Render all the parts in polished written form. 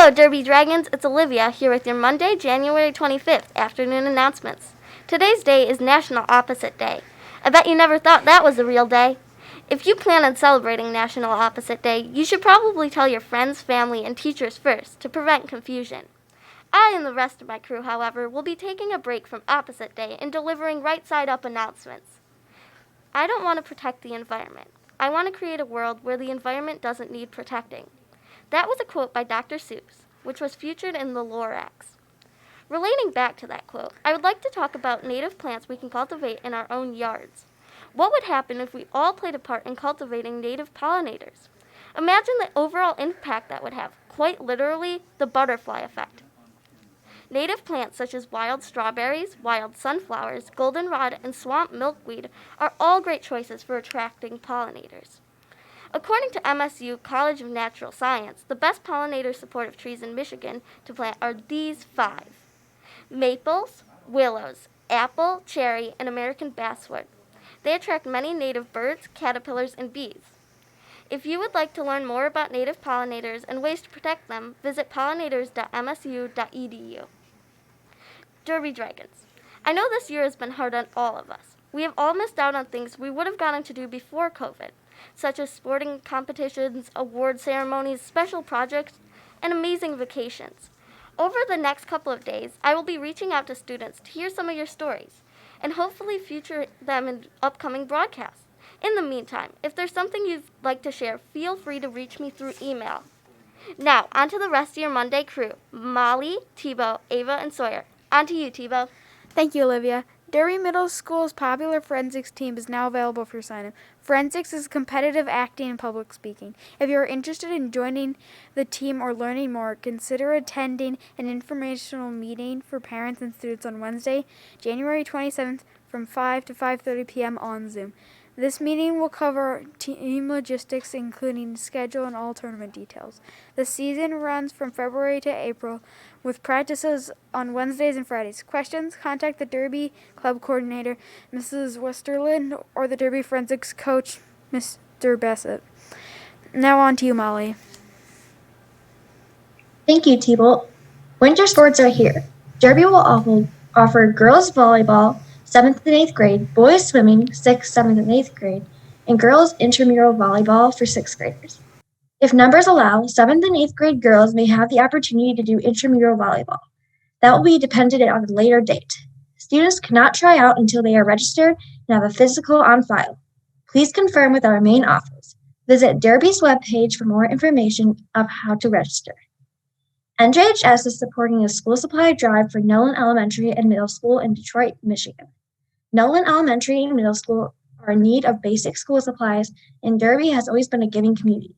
Hello, Derby Dragons. It's Olivia here with your Monday, January 25th afternoon announcements. Today's day is National Opposite Day. I bet you never thought that was a real day. If you plan on celebrating National Opposite Day, you should probably tell your friends, family, and teachers first to prevent confusion. I and the rest of my crew, however, will be taking a break from Opposite Day and delivering right-side-up announcements. I don't want to protect the environment. I want to create a world where the environment doesn't need protecting. That was a quote by Dr. Seuss, which was featured in the Lorax. Relating back to that quote, I would like to talk about native plants we can cultivate in our own yards. What would happen if we all played a part in cultivating native pollinators? Imagine the overall impact that would have, quite literally, the butterfly effect. Native plants such as wild strawberries, wild sunflowers, goldenrod, and swamp milkweed are all great choices for attracting pollinators. According to MSU College of Natural Science, the best pollinator-supportive trees in Michigan to plant are these 5: maples, willows, apple, cherry, and American basswood. They attract many native birds, caterpillars, and bees. If you would like to learn more about native pollinators and ways to protect them, visit pollinators.msu.edu. Derby Dragons. I know this year has been hard on all of us. We have all missed out on things we would have gotten to do before COVID, such as sporting competitions, award ceremonies, special projects, and amazing vacations. Over the next couple of days, I will be reaching out to students to hear some of your stories, and hopefully feature them in upcoming broadcasts. In the meantime, if there's something you'd like to share, feel free to reach me through email. Now, on to the rest of your Monday crew: Molly, Tebow, Ava, and Sawyer. On to you, Tebow. Thank you, Olivia. Derby Middle School's popular forensics team is now available for sign-up. Forensics is competitive acting and public speaking. If you are interested in joining the team or learning more, consider attending an informational meeting for parents and students on Wednesday, January 27th from 5 to 5:30 p.m. on Zoom. This meeting will cover team logistics, including schedule and all tournament details. The season runs from February to April, with practices on Wednesdays and Fridays. Questions? Contact the Derby Club Coordinator, Mrs. Westerland, or the Derby Forensics Coach, Mr. Bassett. Now on to you, Molly. Thank you, T-Bolt. Winter sports are here. Derby will offer girls volleyball, 7th and 8th grade, boys swimming, 6th, 7th, and 8th grade, and girls intramural volleyball for 6th graders. If numbers allow, 7th and 8th grade girls may have the opportunity to do intramural volleyball. That will be dependent on a later date. Students cannot try out until they are registered and have a physical on file. Please confirm with our main office. Visit Derby's webpage for more information of how to register. NJHS is supporting a school supply drive for Nolan Elementary and Middle School in Detroit, Michigan. Nolan Elementary and Middle School are in need of basic school supplies, and Derby has always been a giving community.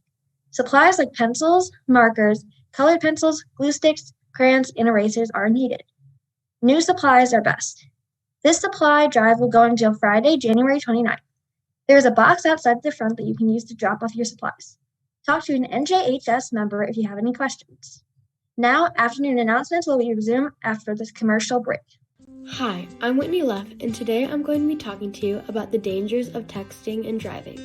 Supplies like pencils, markers, colored pencils, glue sticks, crayons, and erasers are needed. New supplies are best. This supply drive will go until Friday, January 29th. There is a box outside the front that you can use to drop off your supplies. Talk to an NJHS member if you have any questions. Now, afternoon announcements will be resumed after this commercial break. Hi, I'm Whitney Leff, and today I'm going to be talking to you about the dangers of texting and driving.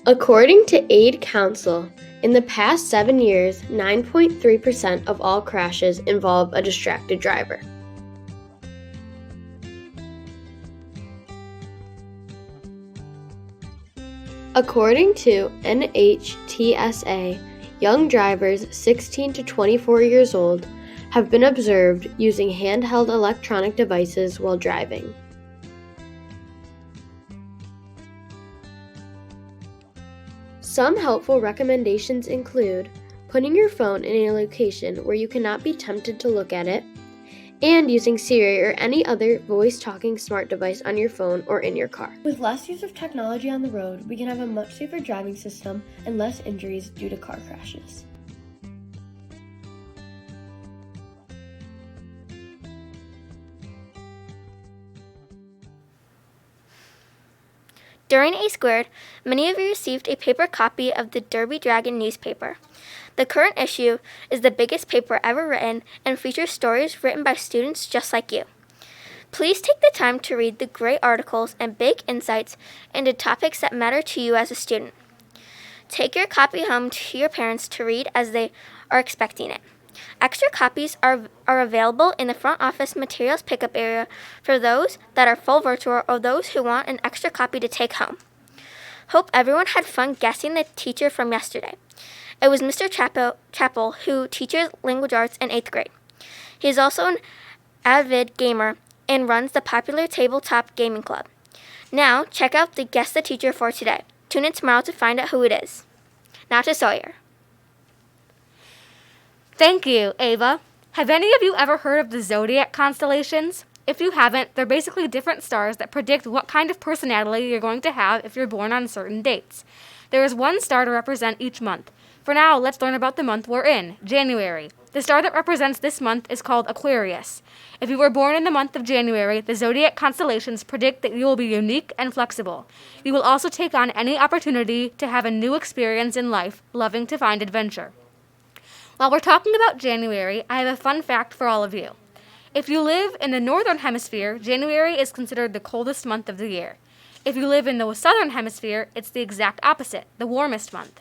According to Aid Council, in the past 7 years, 9.3% of all crashes involve a distracted driver. According to NHTSA, young drivers 16 to 24 years old have been observed using handheld electronic devices while driving. Some helpful recommendations include putting your phone in a location where you cannot be tempted to look at it, and using Siri or any other voice-talking smart device on your phone or in your car. With less use of technology on the road, we can have a much safer driving system and less injuries due to car crashes. During A Squared, many of you received a paper copy of the Derby Dragon newspaper. The current issue is the biggest paper ever written and features stories written by students just like you. Please take the time to read the great articles and big insights into topics that matter to you as a student. Take your copy home to your parents to read as they are expecting it. Extra copies are available in the front office materials pickup area for those that are full virtual or those who want an extra copy to take home. Hope everyone had fun guessing the teacher from yesterday. It was Mr. Chappell, who teaches language arts in 8th grade. He is also an avid gamer and runs the popular tabletop gaming club. Now, check out the Guess the Teacher for today. Tune in tomorrow to find out who it is. Now to Sawyer. Thank you, Ava. Have any of you ever heard of the zodiac constellations? If you haven't, they're basically different stars that predict what kind of personality you're going to have if you're born on certain dates. There is one star to represent each month. For now, let's learn about the month we're in, January. The star that represents this month is called Aquarius. If you were born in the month of January, the zodiac constellations predict that you will be unique and flexible. You will also take on any opportunity to have a new experience in life, loving to find adventure. While we're talking about January, I have a fun fact for all of you. If you live in the northern hemisphere, January is considered the coldest month of the year. If you live in the southern hemisphere, it's the exact opposite, the warmest month.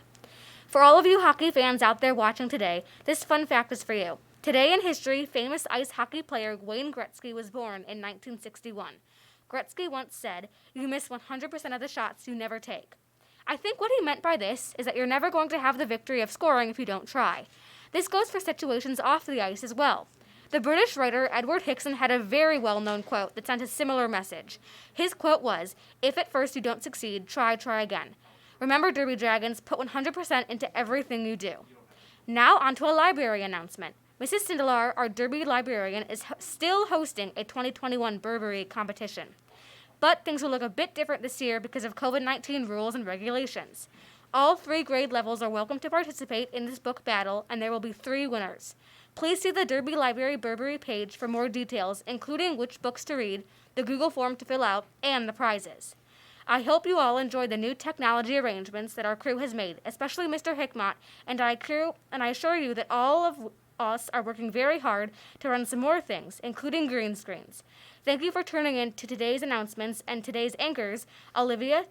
For all of you hockey fans out there watching today, this fun fact is for you. Today in history, famous ice hockey player Wayne Gretzky was born in 1961. Gretzky once said, "You miss 100% of the shots you never take." I think what he meant by this is that you're never going to have the victory of scoring if you don't try. This goes for situations off the ice as well. The British writer Edward Hickson had a very well-known quote that sent a similar message. His quote was, "If at first you don't succeed, try again." Remember, Derby Dragons, put 100% into everything you do. Now on to a library announcement. Mrs. Sindelar, our Derby librarian, is still hosting a 2021 Burberry competition. But things will look a bit different this year because of COVID-19 rules and regulations. All 3 grade levels are welcome to participate in this book battle, and there will be 3 winners. Please see the Derby Library Burberry page for more details, including which books to read, the Google form to fill out, and the prizes. I hope you all enjoy the new technology arrangements that our crew has made, especially Mr. Hickmott, and I assure you that all of us are working very hard to run some more things, including green screens. Thank you for tuning in to today's announcements and today's anchors, Olivia,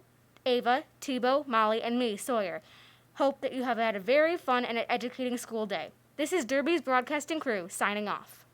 Ava, Tebow, Molly, and me, Sawyer. Hope that you have had a very fun and educating school day. This is Derby's broadcasting crew signing off.